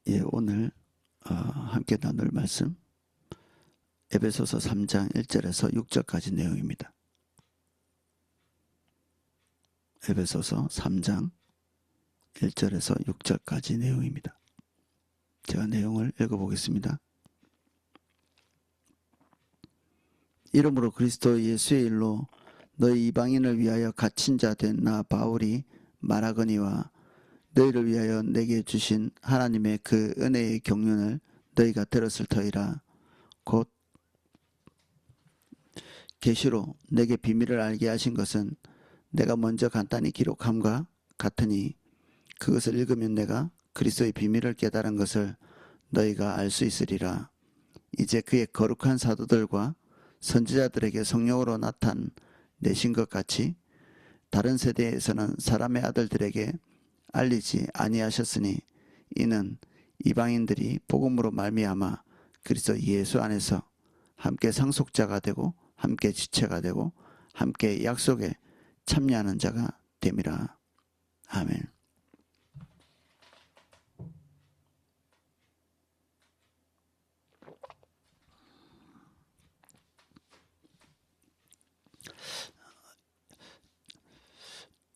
오늘 함께 나눌 말씀 에베소서 3장 1절에서 6절까지 내용입니다. 에베소서 3장 1절에서 6절까지 내용입니다. 제가 내용을 읽어보겠습니다. 이러므로 그리스도 예수의 일로 너희 이방인을 위하여 갇힌 자 된 나 바울이 말하거니와 너희를 위하여 내게 주신 하나님의 그 은혜의 경륜을 너희가 들었을 터이라. 곧 계시로 내게 비밀을 알게 하신 것은 내가 먼저 간단히 기록함과 같으니 그것을 읽으면 내가 그리스도의 비밀을 깨달은 것을 너희가 알 수 있으리라. 이제 그의 거룩한 사도들과 선지자들에게 성령으로 나타내신 것 같이 다른 세대에서는 사람의 아들들에게 알리지 아니하셨으니 이는 이방인들이 복음으로 말미암아 그리스도 예수 안에서 함께 상속자가 되고 함께 지체가 되고 함께 약속에 참여하는 자가 됨이라. 아멘.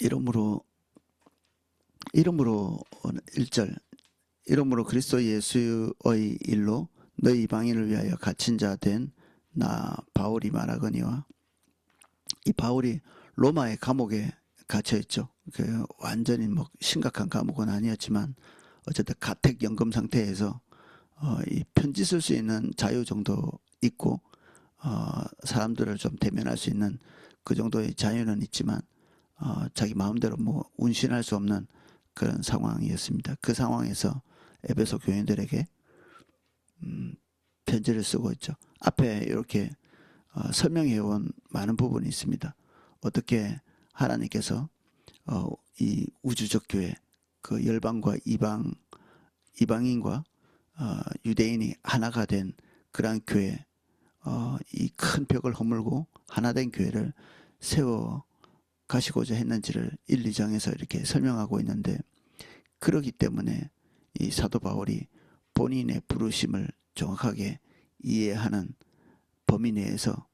이러므로 1절 이러므로 그리스도 예수의 일로 너희 이방인을 위하여 갇힌 자 된 나 바울이 말하거니와. 이 바울이 로마의 감옥에 갇혀 있죠. 완전히 심각한 감옥은 아니었지만 어쨌든 가택연금 상태에서 이 편지 쓸 수 있는 자유 정도 있고 사람들을 좀 대면할 수 있는 그 정도의 자유는 있지만 자기 마음대로 운신할 수 없는 그런 상황이었습니다. 그 상황에서 에베소 교인들에게 편지를 쓰고 있죠. 앞에 이렇게 설명해온 많은 부분이 있습니다. 어떻게 하나님께서 이 우주적 교회, 그 열방과 이방인과 유대인이 하나가 된 그러한 교회, 이 큰 벽을 허물고 하나된 교회를 세워 가시고자 했는지를 1, 2장에서 이렇게 설명하고 있는데, 그러기 때문에 이 사도 바울이 본인의 부르심을 정확하게 이해하는 범위 내에서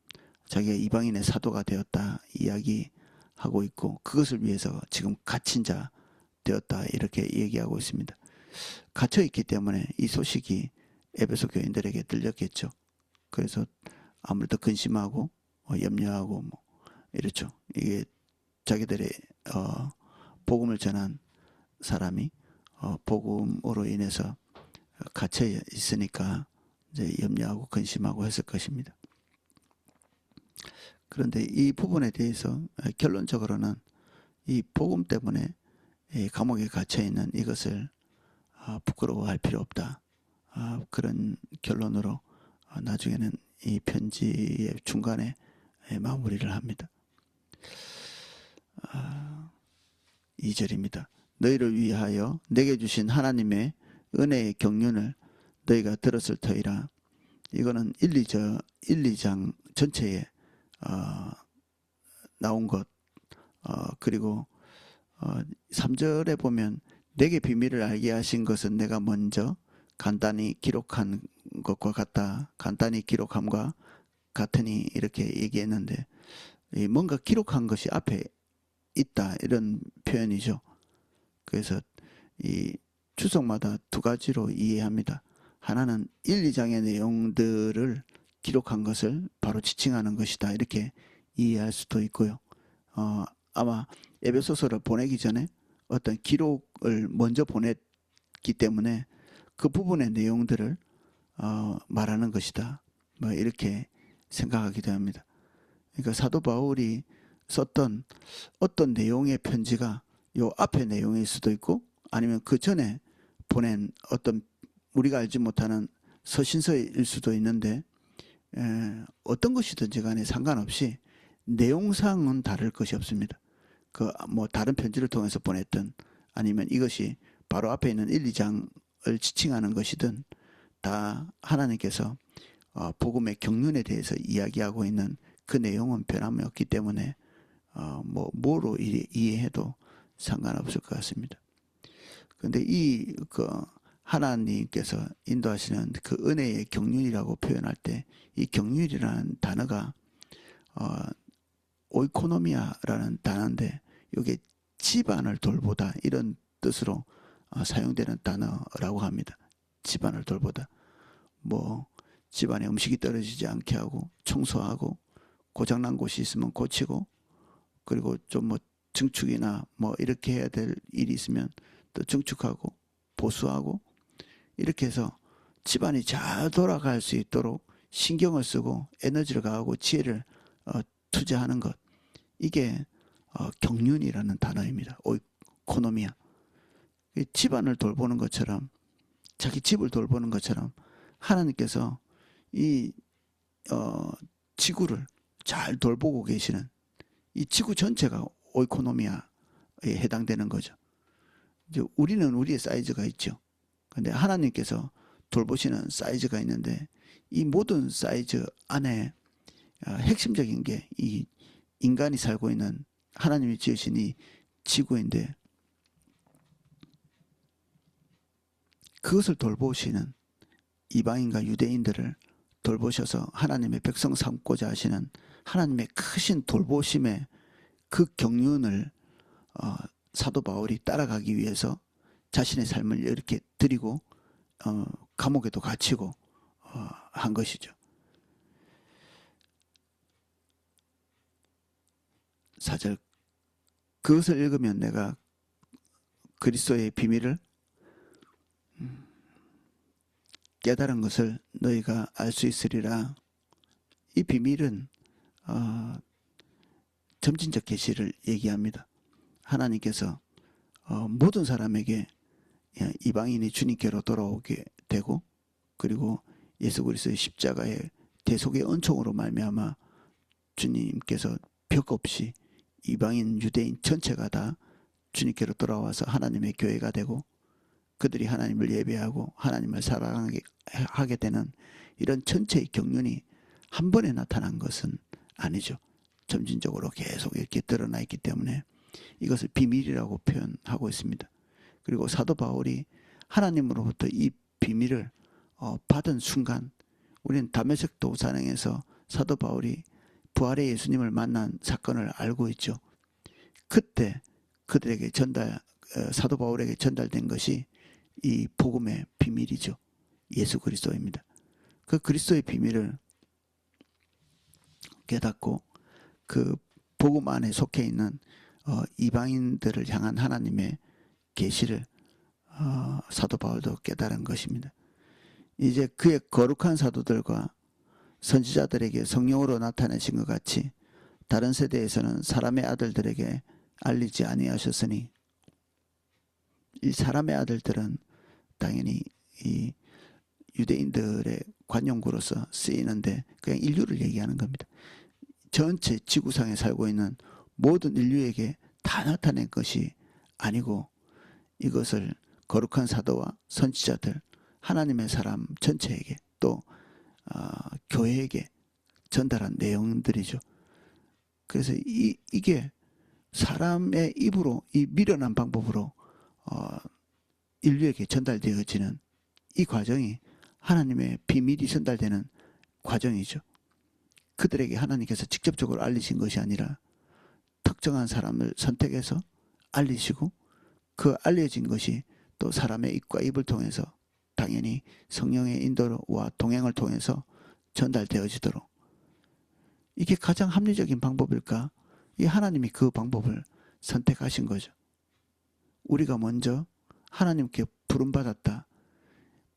자기가 이방인의 사도가 되었다 이야기하고 있고, 그것을 위해서 지금 갇힌 자 되었다 이렇게 얘기하고 있습니다. 갇혀 있기 때문에 이 소식이 에베소 교인들에게 들렸겠죠. 그래서 아무래도 근심하고 염려하고 이렇죠. 이게 자기들의 복음을 전한 사람이 복음으로 인해서 갇혀 있으니까 이제 염려하고 근심하고 했을 것입니다. 그런데 이 부분에 대해서 결론적으로는 이 복음 때문에 이 감옥에 갇혀 있는 이것을 부끄러워할 필요 없다. 그런 결론으로 나중에는 이 편지의 중간에 마무리를 합니다. 2절입니다. 너희를 위하여 내게 주신 하나님의 은혜의 경륜을 너희가 들었을 터이라. 이거는 1, 2장 전체에 나온 것. 그리고 3절에 보면 내게 비밀을 알게 하신 것은 내가 먼저 간단히 기록한 것과 같다. 간단히 기록함과 같으니 이렇게 얘기했는데, 뭔가 기록한 것이 앞에 있다 이런 표현이죠. 그래서 이 추석마다 두 가지로 이해합니다. 하나는 1, 2장의 내용들을 기록한 것을 바로 지칭하는 것이다 이렇게 이해할 수도 있고요. 아마 에베소서를 보내기 전에 어떤 기록을 먼저 보냈기 때문에 그 부분의 내용들을 말하는 것이다 이렇게 생각하기도 합니다. 그러니까 사도 바울이 썼던 어떤 내용의 편지가 요 앞에 내용일 수도 있고, 아니면 그 전에 보낸 어떤 우리가 알지 못하는 서신서일 수도 있는데, 어떤 것이든지 간에 상관없이 내용상은 다를 것이 없습니다. 다른 편지를 통해서 보냈든 아니면 이것이 바로 앞에 있는 1, 2장을 지칭하는 것이든 다 하나님께서 복음의 경륜에 대해서 이야기하고 있는 그 내용은 변함이 없기 때문에 뭐로 이해해도 상관없을 것 같습니다. 그런데 이 하나님께서 인도하시는 그 은혜의 경륜이라고 표현할 때 이 경륜이라는 단어가 오이코노미아라는 단어인데 이게 집안을 돌보다 이런 뜻으로 사용되는 단어라고 합니다. 집안을 돌보다 뭐 집안에 음식이 떨어지지 않게 하고 청소하고 고장난 곳이 있으면 고치고 그리고 좀 뭐 증축이나 뭐 이렇게 해야 될 일이 있으면 또 증축하고 보수하고 이렇게 해서 집안이 잘 돌아갈 수 있도록 신경을 쓰고 에너지를 가하고 지혜를 투자하는 것 이게 경륜이라는 단어입니다. 오이코노미아 집안을 돌보는 것처럼 자기 집을 돌보는 것처럼 하나님께서 이 지구를 잘 돌보고 계시는 이 지구 전체가 오이코노미아에 해당되는 거죠. 이제 우리는 우리의 사이즈가 있죠. 근데 하나님께서 돌보시는 사이즈가 있는데 이 모든 사이즈 안에 핵심적인 게 이 인간이 살고 있는 하나님이 지으신 이 지구인데 그것을 돌보시는 이방인과 유대인들을 돌보셔서 하나님의 백성 삼고자 하시는 하나님의 크신 돌보심의 그 경륜을 사도 바울이 따라가기 위해서 자신의 삶을 이렇게 드리고 감옥에도 갇히고 한 것이죠. 4절 그것을 읽으면 내가 그리스도의 비밀을 깨달은 것을 너희가 알 수 있으리라. 이 비밀은 점진적 계시를 얘기합니다. 하나님께서 모든 사람에게 이방인이 주님께로 돌아오게 되고 그리고 예수 그리스도의 십자가의 대속의 은총으로 말미암아 주님께서 벽 없이 이방인 유대인 전체가 다 주님께로 돌아와서 하나님의 교회가 되고 그들이 하나님을 예배하고 하나님을 사랑하게 되는 이런 전체의 경륜이 한 번에 나타난 것은 아니죠. 점진적으로 계속 이렇게 드러나 있기 때문에 이것을 비밀이라고 표현하고 있습니다. 그리고 사도 바울이 하나님으로부터 이 비밀을 받은 순간 우리는 다메섹 도산행에서 사도 바울이 부활의 예수님을 만난 사건을 알고 있죠. 그때 그들에게 사도 바울에게 전달된 것이 이 복음의 비밀이죠. 예수 그리스도입니다. 그 그리스도의 비밀을 깨닫고 그 복음 안에 속해 있는 이방인들을 향한 하나님의 계시를 사도 바울도 깨달은 것입니다. 이제 그의 거룩한 사도들과 선지자들에게 성령으로 나타내신 것 같이 다른 세대에서는 사람의 아들들에게 알리지 아니하셨으니 이 사람의 아들들은 당연히 이 유대인들의 관용구로서 쓰이는데 그냥 인류를 얘기하는 겁니다. 전체 지구상에 살고 있는 모든 인류에게 다 나타낸 것이 아니고 이것을 거룩한 사도와 선지자들 하나님의 사람 전체에게 또 교회에게 전달한 내용들이죠. 그래서 이게 사람의 입으로 이 미련한 방법으로 인류에게 전달되어지는 이 과정이 하나님의 비밀이 전달되는 과정이죠. 그들에게 하나님께서 직접적으로 알리신 것이 아니라 특정한 사람을 선택해서 알리시고 그 알려진 것이 또 사람의 입과 입을 통해서 당연히 성령의 인도와 동행을 통해서 전달되어지도록 이게 가장 합리적인 방법일까? 이 하나님이 그 방법을 선택하신 거죠. 우리가 먼저 하나님께 부름받았다.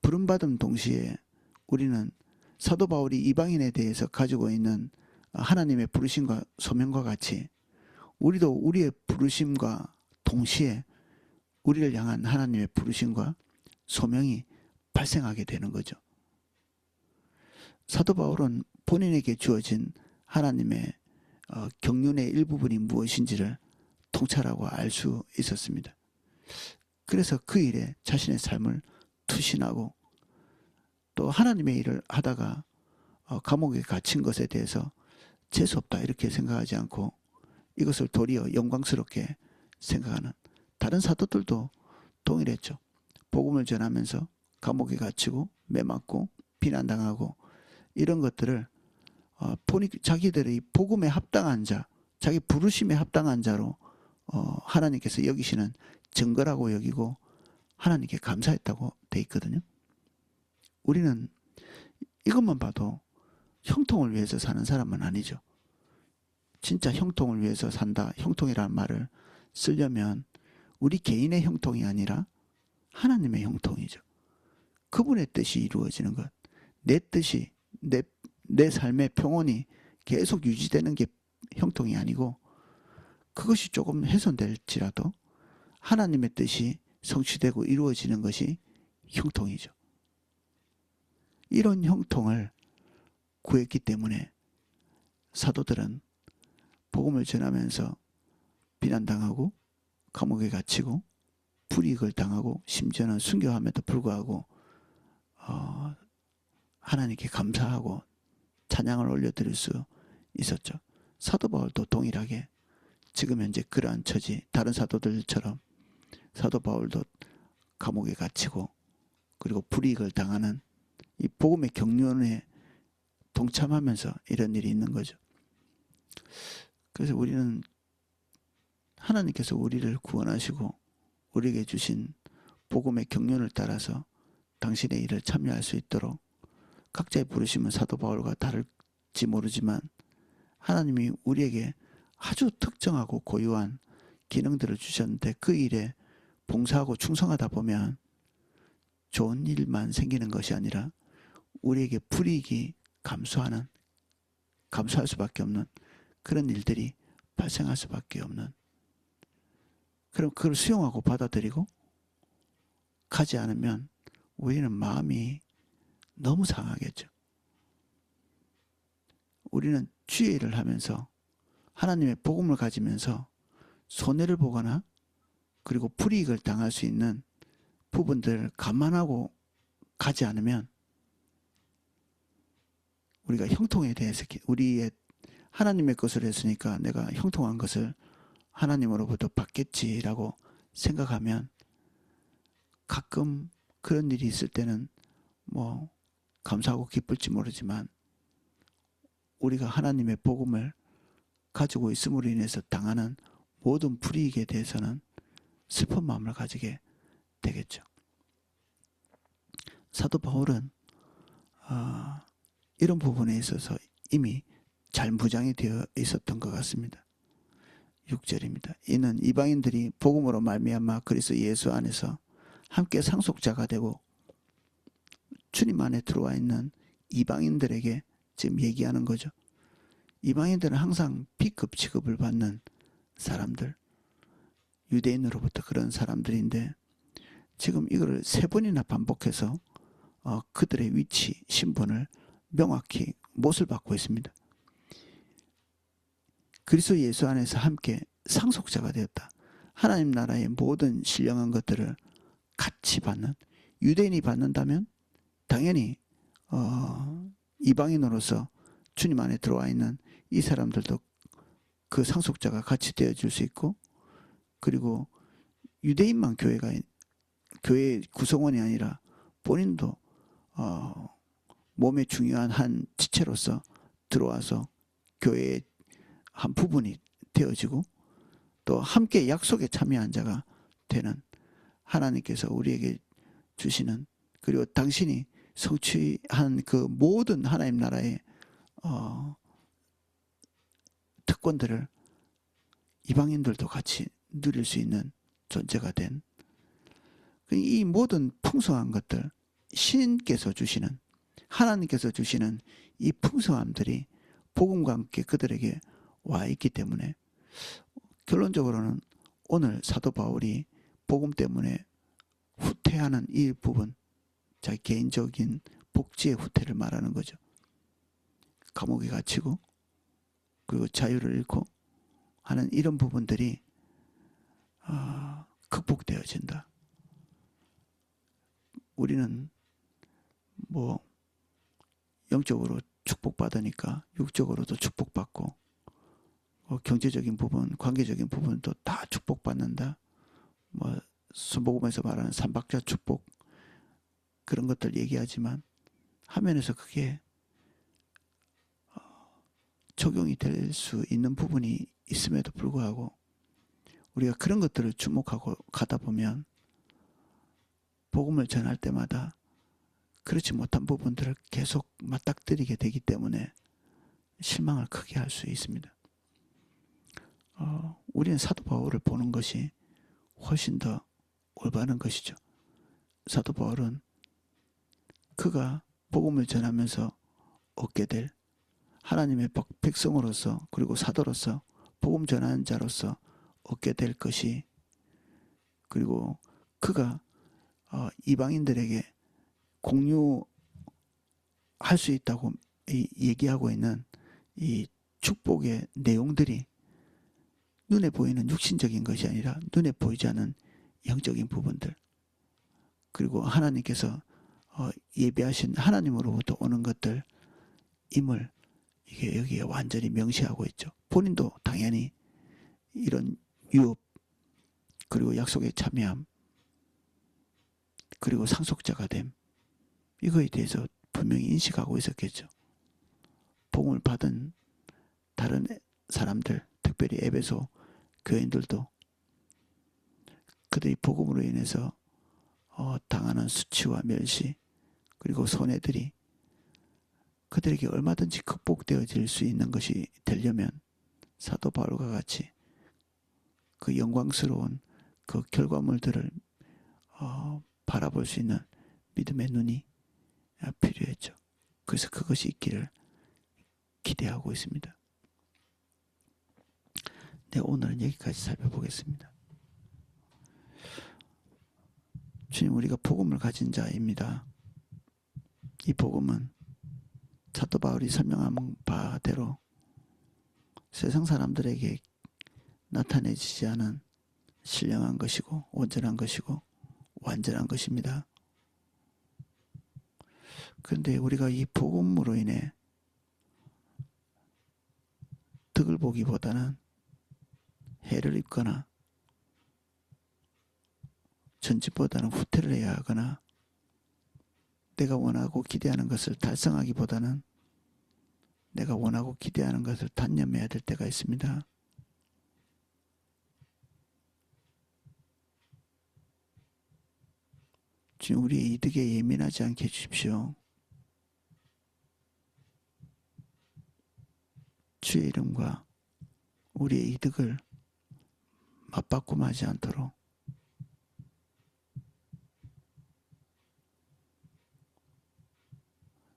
부름받은 동시에 우리는 사도 바울이 이방인에 대해서 가지고 있는 하나님의 부르심과 소명과 같이 우리도 우리의 부르심과 동시에 우리를 향한 하나님의 부르심과 소명이 발생하게 되는 거죠. 사도 바울은 본인에게 주어진 하나님의 경륜의 일부분이 무엇인지를 통찰하고 알 수 있었습니다. 그래서 그 일에 자신의 삶을 투신하고 또 하나님의 일을 하다가 감옥에 갇힌 것에 대해서 재수없다 이렇게 생각하지 않고 이것을 도리어 영광스럽게 생각하는 다른 사도들도 동일했죠. 복음을 전하면서 감옥에 갇히고 매맞고 비난당하고 이런 것들을 보니 자기들의 복음에 합당한 자, 자기 부르심에 합당한 자로 하나님께서 여기시는 증거라고 여기고 하나님께 감사했다고 돼 있거든요. 우리는 이것만 봐도 형통을 위해서 사는 사람은 아니죠. 진짜 형통을 위해서 산다, 형통이라는 말을 쓰려면 우리 개인의 형통이 아니라 하나님의 형통이죠. 그분의 뜻이 이루어지는 것, 내 뜻이, 내 삶의 평온이 계속 유지되는 게 형통이 아니고 그것이 조금 훼손될지라도 하나님의 뜻이 성취되고 이루어지는 것이 형통이죠. 이런 형통을 구했기 때문에 사도들은 복음을 전하면서 비난당하고 감옥에 갇히고 불이익을 당하고 심지어는 순교함에도 불구하고 하나님께 감사하고 찬양을 올려드릴 수 있었죠. 사도 바울도 동일하게 지금 현재 그러한 처지, 다른 사도들처럼 사도 바울도 감옥에 갇히고 그리고 불이익을 당하는 이 복음의 경륜에 동참하면서 이런 일이 있는 거죠. 그래서 우리는 하나님께서 우리를 구원하시고 우리에게 주신 복음의 경륜을 따라서 당신의 일을 참여할 수 있도록 각자의 부르심은 사도 바울과 다를지 모르지만 하나님이 우리에게 아주 특정하고 고유한 기능들을 주셨는데 그 일에 봉사하고 충성하다 보면 좋은 일만 생기는 것이 아니라 우리에게 불이익이 감수할 수밖에 없는 그런 일들이 발생할 수밖에 없는, 그럼 그걸 수용하고 받아들이고 가지 않으면 우리는 마음이 너무 상하겠죠. 우리는 주의 일을 하면서 하나님의 복음을 가지면서 손해를 보거나 그리고 불이익을 당할 수 있는 부분들을 감안하고 가지 않으면 우리가 형통에 대해서 우리의 하나님의 것을 했으니까 내가 형통한 것을 하나님으로부터 받겠지라고 생각하면 가끔 그런 일이 있을 때는 뭐 감사하고 기쁠지 모르지만 우리가 하나님의 복음을 가지고 있음으로 인해서 당하는 모든 불이익에 대해서는 슬픈 마음을 가지게 되겠죠. 사도 바울은 이런 부분에 있어서 이미 잘 무장이 되어 있었던 것 같습니다. 6절입니다. 이는 이방인들이 복음으로 말미암아 그리스도 예수 안에서 함께 상속자가 되고 주님 안에 들어와 있는 이방인들에게 지금 얘기하는 거죠. 이방인들은 항상 B급 취급을 받는 사람들, 유대인으로부터 그런 사람들인데 지금 이걸 3번이나 반복해서 그들의 위치, 신분을 명확히 못을 받고 있습니다. 그리스도 예수 안에서 함께 상속자가 되었다. 하나님 나라의 모든 신령한 것들을 같이 받는, 유대인이 받는다면 당연히 이방인으로서 주님 안에 들어와 있는 이 사람들도 그 상속자가 같이 되어줄 수 있고, 그리고 유대인만 교회 구성원이 아니라 본인도 몸의 중요한 한 지체로서 들어와서 교회의 한 부분이 되어지고 또 함께 약속에 참여한 자가 되는, 하나님께서 우리에게 주시는, 그리고 당신이 성취한 그 모든 하나님 나라의 특권들을 이방인들도 같이 누릴 수 있는 존재가 된, 이 모든 풍성한 것들, 신께서 주시는, 하나님께서 주시는 이 풍성함들이 복음과 함께 그들에게 와 있기 때문에 결론적으로는 오늘 사도 바울이 복음 때문에 후퇴하는 이 부분, 자기 개인적인 복지의 후퇴를 말하는 거죠. 감옥에 갇히고 그리고 자유를 잃고 하는 이런 부분들이 극복되어진다. 우리는 뭐 영적으로 축복받으니까 육적으로도 축복받고 경제적인 부분, 관계적인 부분도 다 축복받는다. 뭐 순복음에서 말하는 삼박자 축복, 그런 것들 얘기하지만 화면에서 그게 적용이 될 수 있는 부분이 있음에도 불구하고 우리가 그런 것들을 주목하고 가다 보면 복음을 전할 때마다 그렇지 못한 부분들을 계속 맞닥뜨리게 되기 때문에 실망을 크게 할 수 있습니다. 우리는 사도 바울을 보는 것이 훨씬 더 올바른 것이죠. 사도 바울은 그가 복음을 전하면서 얻게 될 하나님의 백성으로서 그리고 사도로서 복음 전하는 자로서 얻게 될 것이 그리고 그가 이방인들에게 공유할 수 있다고 얘기하고 있는 이 축복의 내용들이 눈에 보이는 육신적인 것이 아니라 눈에 보이지 않는 영적인 부분들 그리고 하나님께서 예비하신 하나님으로부터 오는 것들 임을 이게 여기에 완전히 명시하고 있죠. 본인도 당연히 이런 유업 그리고 약속에 참여함 그리고 상속자가 됨 이거에 대해서 분명히 인식하고 있었겠죠. 복음을 받은 다른 사람들 특별히 에베소 교인들도 그들이 복음으로 인해서 당하는 수치와 멸시 그리고 손해들이 그들에게 얼마든지 극복되어질 수 있는 것이 되려면 사도 바울과 같이 그 영광스러운 그 결과물들을 바라볼 수 있는 믿음의 눈이 필요했죠. 그래서 그것이 있기를 기대하고 있습니다. 네, 오늘은 여기까지 살펴보겠습니다. 주님, 우리가 복음을 가진 자입니다. 이 복음은 사도 바울이 설명한 바대로 세상 사람들에게 나타내지지 않은 신령한 것이고 온전한 것이고 완전한 것입니다. 그런데 우리가 이 복음으로 인해 덕을 보기보다는 해를 입거나 전진보다는 후퇴를 해야 하거나 내가 원하고 기대하는 것을 달성하기보다는 내가 원하고 기대하는 것을 단념해야 될 때가 있습니다. 주님, 우리의 이득에 예민하지 않게 해주십시오. 주의 이름과 우리의 이득을 맞바꿈하지 않도록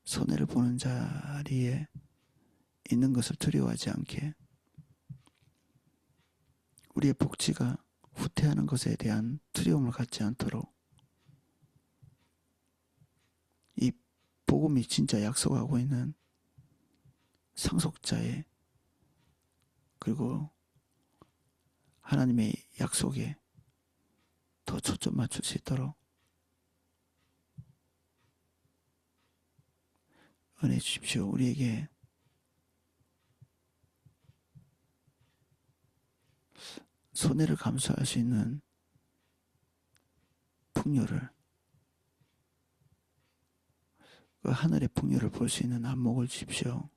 손해를 보는 자리에 있는 것을 두려워하지 않게 우리의 복지가 후퇴하는 것에 대한 두려움을 갖지 않도록 이 복음이 진짜 약속하고 있는 상속자의 그리고 하나님의 약속에 더 초점 맞출 수 있도록 은혜 주십시오. 우리에게 손해를 감수할 수 있는 풍요를 그 하늘의 풍요를 볼 수 있는 안목을 주십시오.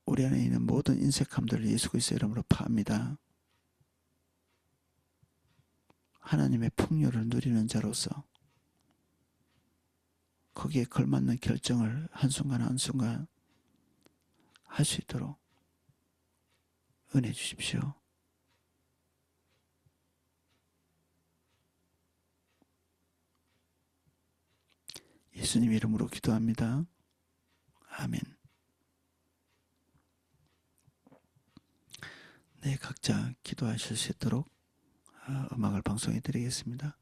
우리 안에 있는 모든 인색함들을 예수 그리스도의 이름으로 파합니다. 하나님의 풍요를 누리는 자로서 거기에 걸맞는 결정을 한순간 한순간 할 수 있도록 은혜 주십시오. 예수님 이름으로 기도합니다. 아멘. 네, 각자 기도하실 수 있도록 음악을 방송해 드리겠습니다.